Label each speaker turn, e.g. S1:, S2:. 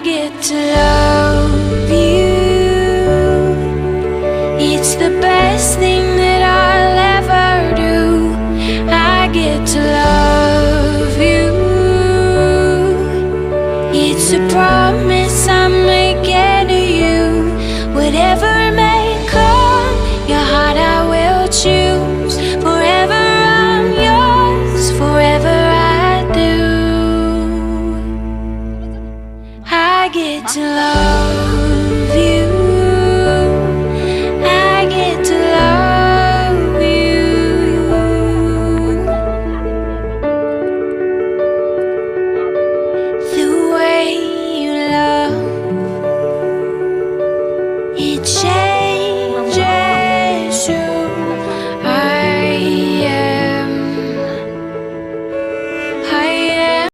S1: get to love you. It's the best thing that I'll ever do. I get to love you. It's a promise I'm making to you. Whatever may come, your heart I will choose. Forever I'm yours, forever I do. I get to love